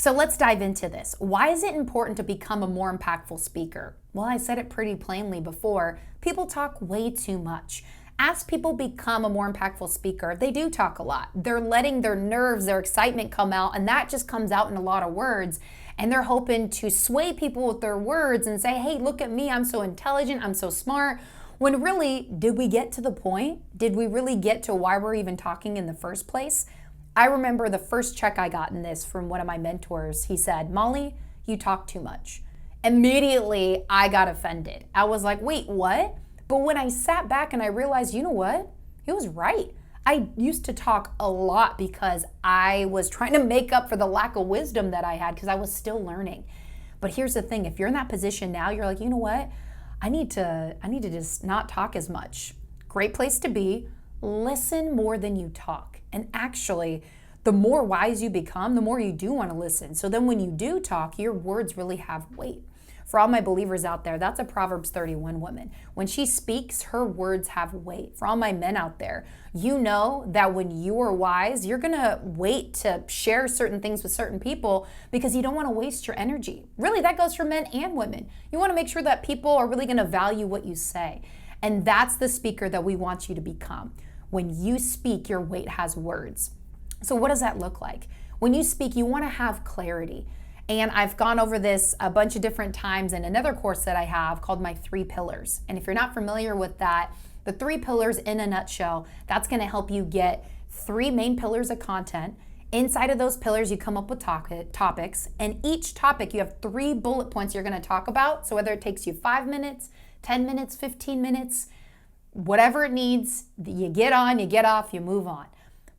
So let's dive into this. Why is it important to become a more impactful speaker? Well, I said it pretty plainly before. People talk way too much. As people become a more impactful speaker, they do talk a lot. They're letting their nerves, their excitement come out, and that just comes out in a lot of words. And they're hoping to sway people with their words and say, hey, look at me, I'm so intelligent, I'm so smart. When really, did we get to the point? Did we really get to why we're even talking in the first place? I remember the first check I got in this from one of my mentors. He said, Molly, you talk too much. Immediately, I got offended. I was like, wait, what? But when I sat back and I realized, you know what? He was right. I used to talk a lot because I was trying to make up for the lack of wisdom that I had because I was still learning. But here's the thing, if you're in that position now, you're like, you know what? I need to just not talk as much. Great place to be. Listen more than you talk. And actually, the more wise you become, the more you do want to listen. So then when you do talk, your words really have weight. For all my believers out there, that's a Proverbs 31 woman. When she speaks, her words have weight. For all my men out there, you know that when you are wise, you're going to wait to share certain things with certain people because you don't want to waste your energy. Really, that goes for men and women. You want to make sure that people are really going to value what you say. And that's the speaker that we want you to become. When you speak, your weight has words. So what does that look like? When you speak, you want to have clarity. And I've gone over this a bunch of different times in another course that I have called my 3 pillars. And if you're not familiar with that, the 3 pillars in a nutshell, that's going to help you get 3 main pillars of content. Inside of those pillars, you come up with topics. And each topic, you have 3 bullet points you're going to talk about. So whether it takes you 5 minutes, 10 minutes, 15 minutes, whatever it needs, you get on, you get off, you move on.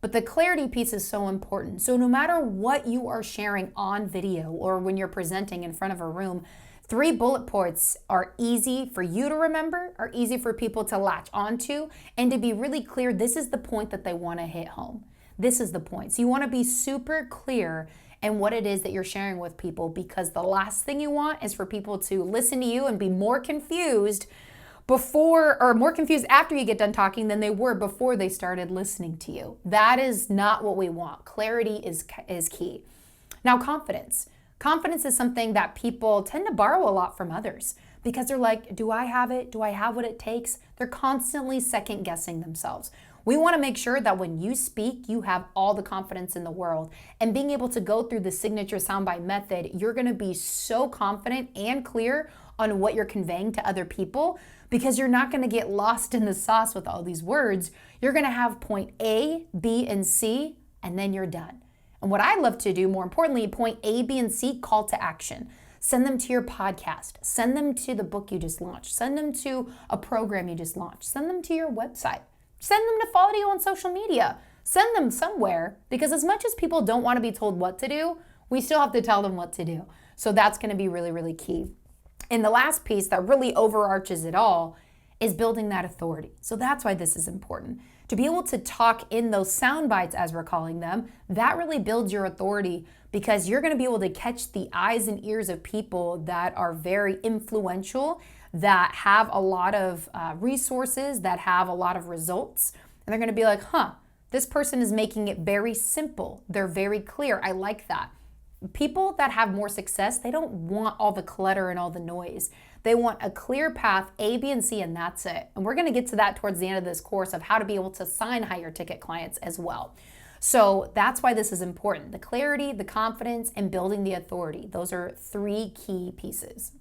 But the clarity piece is so important. So no matter what you are sharing on video or when you're presenting in front of a room, 3 bullet points are easy for you to remember, are easy for people to latch onto, and to be really clear, this is the point that they want to hit home. This is the point. So you want to be super clear in what it is that you're sharing with people, because the last thing you want is for people to listen to you and be more confused after you get done talking than they were before they started listening to you. That is not what we want. Clarity is key. Now, confidence. Confidence is something that people tend to borrow a lot from others because they're like, do I have it? Do I have what it takes? They're constantly second guessing themselves. We want to make sure that when you speak, you have all the confidence in the world. And being able to go through the signature soundbite method, you're going to be so confident and clear on what you're conveying to other people because you're not going to get lost in the sauce with all these words. You're going to have point A, B, and C, and then you're done. And what I love to do, more importantly, point A, B, and C, call to action. Send them to your podcast. Send them to the book you just launched. Send them to a program you just launched. Send them to your website. Send them to follow you on social media. Send them somewhere, because as much as people don't want to be told what to do, we still have to tell them what to do. So that's going to be really, really key. And the last piece that really overarches it all is building that authority. So that's why this is important. To be able to talk in those sound bites, as we're calling them, that really builds your authority, because you're going to be able to catch the eyes and ears of people that are very influential, that have a lot of resources, that have a lot of results. And they're going to be like, this person is making it very simple. They're very clear. I like that. People that have more success, they don't want all the clutter and all the noise. They want a clear path, A, B, and C, and that's it. And we're going to get to that towards the end of this course of how to be able to sign higher ticket clients as well. So that's why this is important. The clarity, the confidence, and building the authority. Those are 3 key pieces.